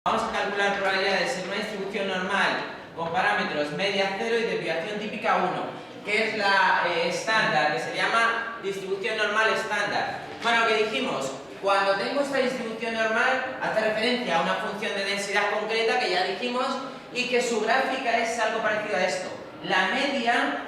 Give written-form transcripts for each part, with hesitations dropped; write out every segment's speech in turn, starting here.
Vamos a calcular probabilidades en una distribución normal con parámetros media 0 y desviación típica 1, que es la estándar, que se llama distribución normal estándar. Bueno, lo que dijimos, cuando tengo esta distribución normal, hace referencia a una función de densidad concreta que ya dijimos y que su gráfica es algo parecido a esto. La media,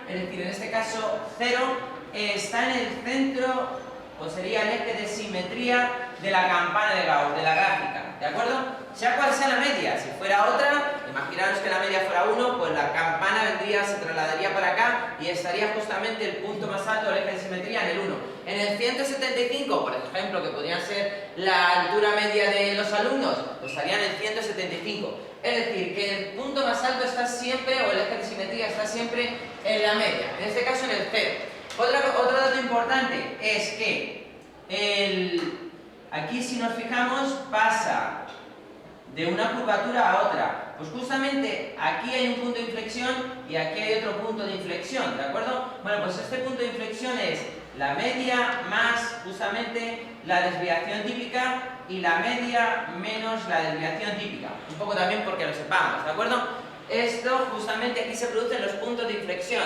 es decir, en este caso 0, está en el centro, o sería el eje de simetría de la campana de Gauss, de la gráfica, ¿de acuerdo? Sea cual sea la media, si fuera otra, imaginaros que la media fuera 1, pues la campana se trasladaría para acá y estaría justamente el punto más alto del eje de simetría en el 1. En el 175, por ejemplo, que podría ser la altura media de los alumnos, pues estaría en el 175. Es decir, que el punto más alto está siempre, o el eje de simetría está siempre en la media, en este caso en el 0. Otro dato importante es que aquí, si nos fijamos, pasa de una curvatura a otra. Pues justamente aquí hay un punto de inflexión y aquí hay otro punto de inflexión, ¿de acuerdo? Bueno, pues este punto de inflexión es la media más justamente la desviación típica y la media menos la desviación típica. Un poco también porque lo sepamos, ¿de acuerdo? Esto justamente aquí se producen los puntos de inflexión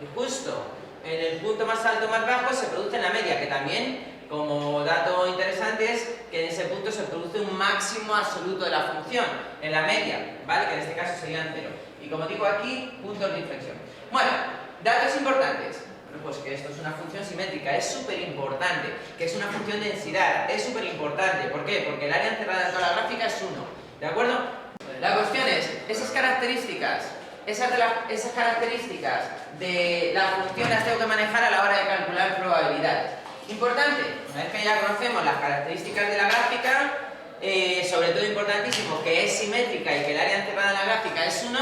y justo en el punto más alto más bajo se produce la media, que también, como dato interesante, es que en ese punto se produce un máximo absoluto de la función, en la media, ¿vale? Que en este caso serían 0. Y como digo aquí, puntos de inflexión. Bueno, datos importantes. Bueno, pues que esto es una función simétrica, es súper importante. Que es una función de densidad, es súper importante. ¿Por qué? Porque el área encerrada de toda la gráfica es 1. ¿De acuerdo? La cuestión es, esas características de la función las tengo que manejar a la hora de calcular probabilidades. Importante, una vez que ya conocemos las características de la gráfica, sobre todo importantísimo que es simétrica y que el área encerrada en la gráfica es 1,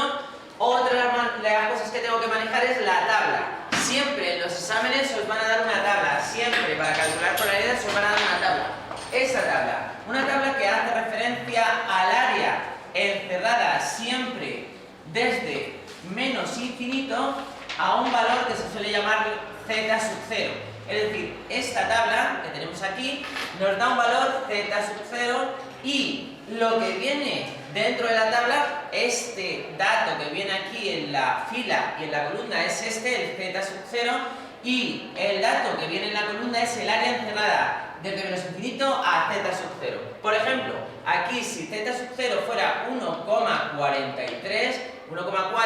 otra de las cosas que tengo que manejar es la tabla. Siempre en los exámenes os van a dar una tabla, siempre para calcular probabilidades os van a dar una tabla. Esa tabla, una tabla que hace referencia al área encerrada siempre desde menos infinito a un valor que se suele llamar z sub 0. Es decir, esta tabla que tenemos aquí nos da un valor z sub 0 y lo que viene dentro de la tabla, este dato que viene aquí en la fila y en la columna es este, el z sub 0, y el dato que viene en la columna es el área encerrada desde menos infinito a z sub 0. Por ejemplo, aquí si z sub 0 fuera 1,43, 1,4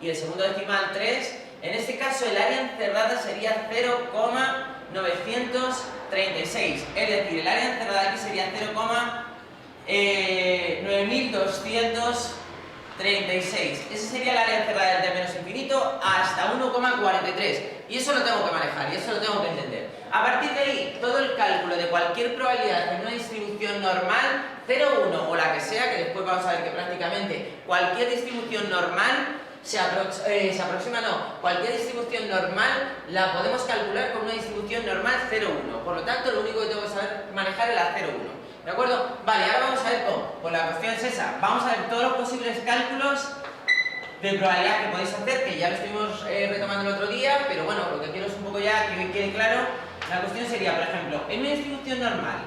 y el segundo decimal 3, en este caso el área encerrada sería 0,936. Es decir, el área encerrada aquí sería 0,9236. Ese sería el área encerrada desde menos infinito hasta 1,43. Y eso lo tengo que manejar y eso lo tengo que entender. A partir de ahí, todo el cálculo de cualquier probabilidad en una distribución normal, 0, 1 o la que sea, que después vamos a ver que prácticamente cualquier distribución normal cualquier distribución normal la podemos calcular con una distribución normal 0, 1. Por lo tanto, lo único que tengo que saber manejar es la 0, 1. ¿De acuerdo? Vale, ahora vamos a ver cómo. Pues la cuestión es esa. Vamos a ver todos los posibles cálculos de probabilidad que podéis hacer, que ya lo estuvimos retomando el otro día, pero bueno, lo que quiero es un poco ya que quede claro. La cuestión sería, por ejemplo, en una distribución normal,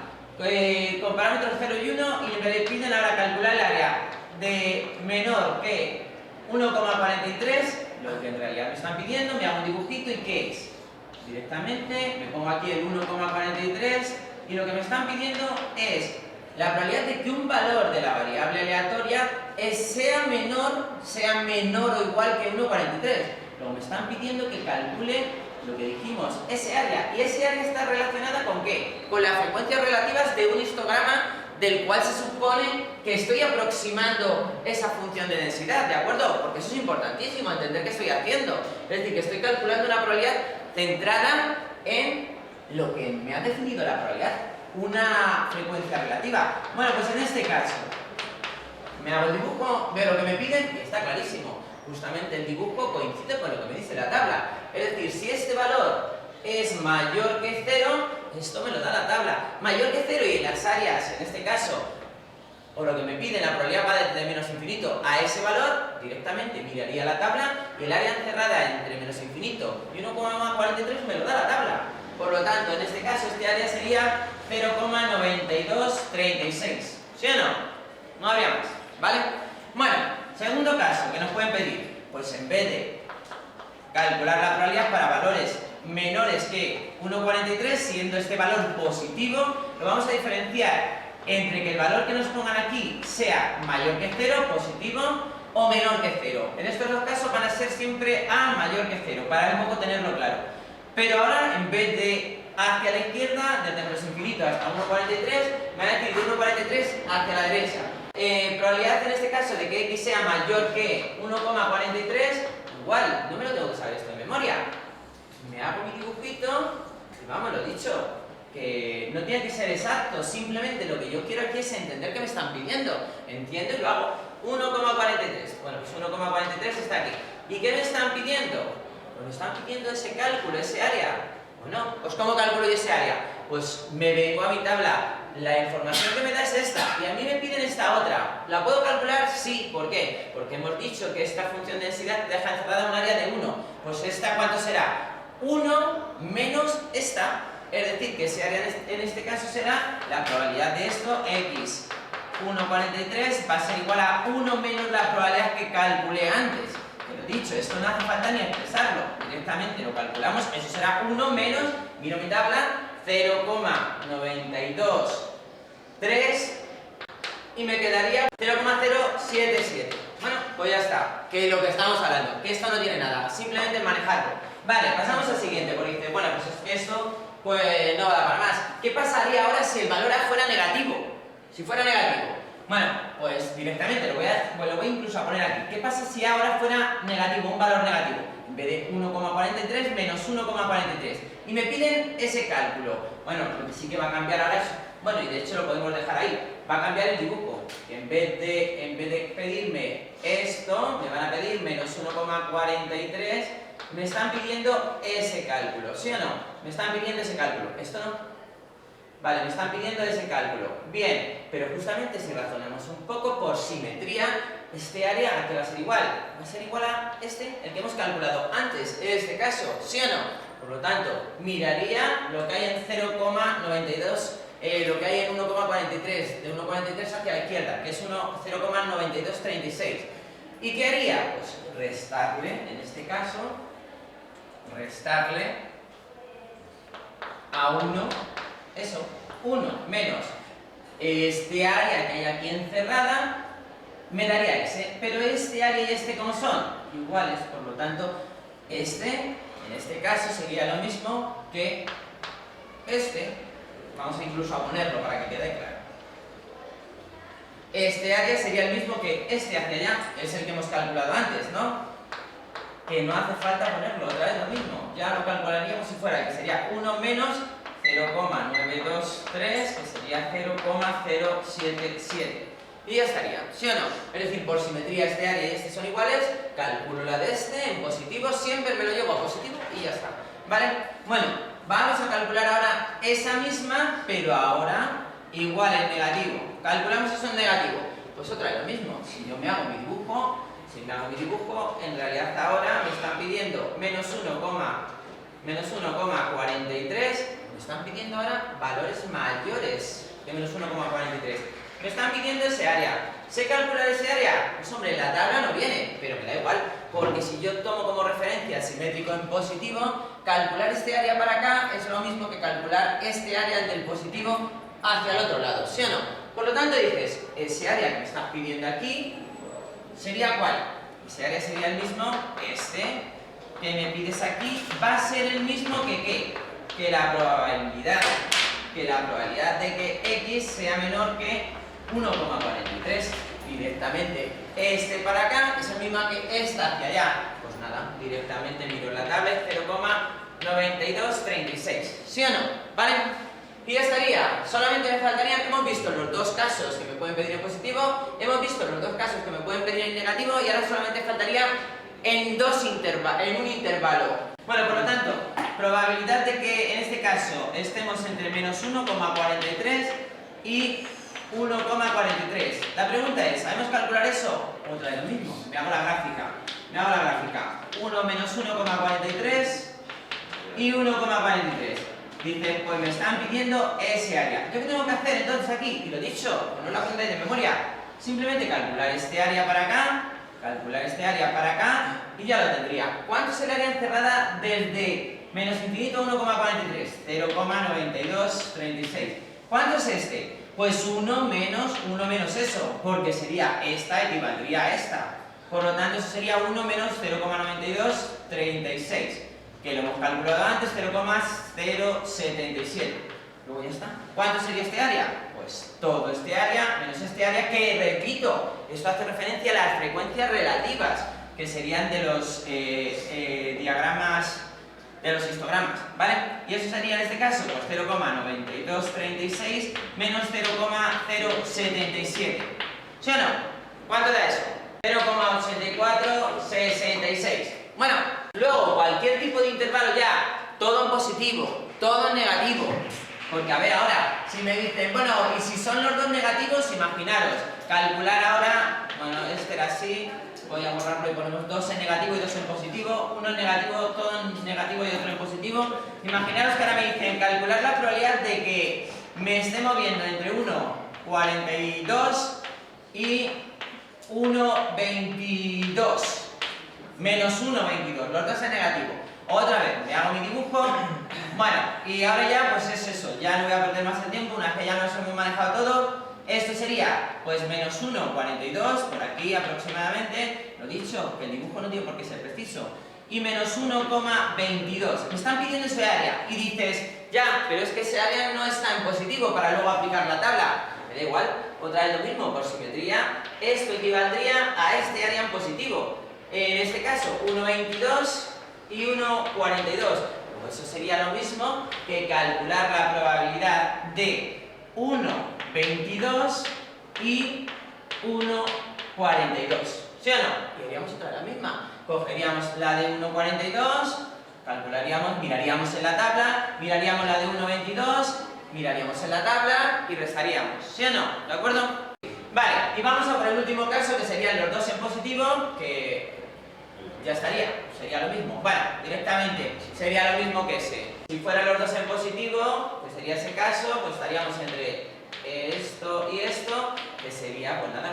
con parámetros 0 y 1, y me piden ahora calcular el área de menor que 1,43, lo que en realidad me están pidiendo, me hago un dibujito y ¿qué es? Directamente me pongo aquí el 1,43 y lo que me están pidiendo es la probabilidad de que un valor de la variable aleatoria sea menor o igual que 1,43. Luego me están pidiendo que calcule lo que dijimos, ese área. ¿Y ese área está relacionada con qué? Con las frecuencias relativas de un histograma del cual se supone que estoy aproximando esa función de densidad, ¿de acuerdo? Porque eso es importantísimo, entender qué estoy haciendo. Es decir, que estoy calculando una probabilidad centrada en lo que me ha definido la probabilidad, una frecuencia relativa. Bueno, pues en este caso, me hago el dibujo, veo lo que me piden y está clarísimo. Justamente el dibujo coincide con lo que me dice la tabla. Es decir, si este valor es mayor que 0, esto me lo da la tabla. Mayor que 0 y en las áreas, en este caso, o lo que me piden, la probabilidad va desde menos infinito a ese valor, directamente miraría la tabla y el área encerrada entre menos infinito y 1,43 me lo da la tabla. Por lo tanto, en este caso, este área sería 0,9236. ¿Sí o no? No habría más, ¿vale? Bueno, segundo caso que nos pueden pedir, pues en vez de calcular la probabilidad para valores menores que 1,43, siendo este valor positivo, lo vamos a diferenciar entre que el valor que nos pongan aquí sea mayor que 0, positivo, o menor que 0. En estos dos casos van a ser siempre A mayor que 0, para un poco tenerlo claro. Pero ahora, en vez de hacia la izquierda, desde menos infinito hasta 1,43, me van a decir de 1,43 hacia la derecha. Probabilidad en este caso de que x sea mayor que 1,43, igual, no me lo tengo que saber esto de memoria. Me hago mi dibujito y vamos, lo dicho, que no tiene que ser exacto, simplemente lo que yo quiero aquí es entender que me están pidiendo. Entiendo y lo hago. 1,43. Bueno, pues 1,43 está aquí. ¿Y qué me están pidiendo? Pues me están pidiendo ese cálculo, ese área. Bueno, pues ¿cómo calculo yo ese área? Pues me vengo a mi tabla. La información que me da es esta, y a mí me piden esta otra. ¿La puedo calcular? Sí. ¿Por qué? Porque hemos dicho que esta función de densidad deja encerrada un área de 1. Pues esta, ¿cuánto será? 1 menos esta. Es decir, que ese área en este caso será la probabilidad de esto, x. 1,43 va a ser igual a 1 menos la probabilidad que calculé antes. Pero dicho, esto no hace falta ni expresarlo. Directamente lo calculamos, eso será 1 menos, miro mi tabla, 0,923 y me quedaría 0,077. Bueno, pues ya está, que lo que estamos hablando, que esto no tiene nada, simplemente manejarlo. Vale, pasamos al siguiente, porque dice, bueno, pues es que esto pues no va a dar para más. ¿Qué pasaría ahora si el valor A fuera negativo? Si fuera negativo. Bueno, pues directamente lo voy incluso a poner aquí. ¿Qué pasa si ahora fuera negativo, un valor negativo? En vez de 1,43 menos 1,43. Y me piden ese cálculo. Bueno, lo que sí que va a cambiar ahora es, bueno, y de hecho lo podemos dejar ahí, va a cambiar el dibujo. En vez de pedirme esto, me van a pedir menos 1,43, me están pidiendo ese cálculo, ¿sí o no? Me están pidiendo ese cálculo. ¿Esto no? Vale, me están pidiendo ese cálculo. Bien, pero justamente si razonamos un poco por simetría, este área, ¿a qué va a ser igual? Va a ser igual a este, el que hemos calculado antes, en este caso, ¿sí o no? Por lo tanto, miraría lo que hay en 0,92, lo que hay en 1,43, de 1,43 hacia la izquierda, que es 0,9236. ¿Y qué haría? Pues restarle, en este caso, restarle a 1, eso, 1 menos este área que hay aquí encerrada, me daría ese, pero este área y este, ¿cómo son? Iguales, por lo tanto, este, en este caso, sería lo mismo que este. Vamos incluso a ponerlo para que quede claro. Este área sería el mismo que este hacia allá, es el que hemos calculado antes, ¿no? Que no hace falta ponerlo, otra vez lo mismo. Ya lo calcularíamos si fuera, que sería 1 menos 0,923, que sería 0,077. Y ya estaría, ¿sí o no? Es decir, por simetría este área y este son iguales, calculo la de este en positivo, siempre me lo llevo a positivo y ya está. ¿Vale? Bueno, vamos a calcular ahora esa misma, pero ahora igual en negativo. Calculamos eso en negativo. Pues otra vez lo mismo. Si yo me hago mi dibujo, en realidad hasta ahora me están pidiendo menos 1,43. Me están pidiendo ahora valores mayores que menos 1,43. Me están pidiendo ese área. ¿Sé calcular ese área? Pues hombre, en la tabla no viene, pero me da igual, porque si yo tomo como referencia el simétrico en positivo, calcular este área para acá es lo mismo que calcular este área del positivo hacia el otro lado, ¿sí o no? Por lo tanto dices, ese área que me estás pidiendo aquí, ¿sería cuál? Ese área sería el mismo, este, que me pides aquí, va a ser el mismo que ¿qué? Que la probabilidad de que x sea menor que 1,43. Directamente este para acá es el mismo que esta hacia allá. Pues nada, directamente miro la tabla, 0,9236. ¿Sí o no? ¿Vale? Y ya estaría. Solamente me faltaría, hemos visto los dos casos que me pueden pedir en positivo, hemos visto los dos casos que me pueden pedir en negativo y ahora solamente faltaría en un intervalo. Bueno, por lo tanto, probabilidad de que en este caso estemos entre menos 1,43 y 1,43. La pregunta es, ¿sabemos calcular eso? Otra vez lo mismo. Me hago la gráfica. 1 menos 1,43 y 1,43. Dice, pues me están pidiendo ese área. ¿Yo qué tengo que hacer entonces aquí? Y lo he dicho, pues no lo aprendáis de memoria. Simplemente calcular este área para acá, calcular este área para acá y ya lo tendría. ¿Cuánto es el área encerrada desde menos infinito a 1,43? 0,9236. ¿Cuánto es este? Pues 1 menos eso, porque sería esta equivaldría a esta. Por lo tanto, eso sería 1 menos 0,9236, que lo hemos calculado antes, 0,077. Luego ya está. ¿Cuánto sería este área? Pues todo este área menos este área, que repito, esto hace referencia a las frecuencias relativas, que serían de los diagramas, de los histogramas, ¿vale? Y eso sería en este caso, pues 0,9236 menos 0,077. ¿Sí o no? ¿Cuánto da eso? 0,8466. Bueno, luego cualquier tipo de intervalo ya, todo en positivo, todo en negativo. Porque a ver ahora, si me dicen, bueno, y si son los dos negativos, imaginaros, calcular ahora, bueno, este era así, voy a borrarlo y ponemos 2 en negativo y 2 en positivo, uno en negativo, todo en negativo y otro en positivo. Imaginaros que ahora me dicen calcular la probabilidad de que me esté moviendo entre 1,42 y 1,22, menos 1,22, los dos en negativo. Otra vez, me hago mi dibujo. Bueno, y ahora ya pues es eso, ya no voy a perder más el tiempo, una vez que ya nos hemos manejado todo. Esto sería pues menos 1,42, por aquí aproximadamente, lo dicho, que el dibujo no tiene por qué ser preciso, y menos 1,22. Me están pidiendo ese área, y dices, ya, pero es que ese área no está en positivo para luego aplicar la tabla. Me da igual, otra vez lo mismo, por simetría, esto equivaldría a este área en positivo. En este caso, 1,22 y 1,42. Pues eso sería lo mismo que calcular la probabilidad de 1,22 y 1,42. ¿Sí o no? Y haríamos otra vez la misma. Cogeríamos la de 1,42, calcularíamos, miraríamos en la tabla, miraríamos la de 1,22, miraríamos en la tabla y restaríamos. ¿Sí o no? ¿De acuerdo? Vale, y vamos a por el último caso, que serían los dos en positivo, que ya estaría, sería lo mismo. Bueno, directamente sería lo mismo que ese. Si fueran los dos en positivo, que sería ese caso, pues estaríamos entre esto y esto, que sería, pues nada,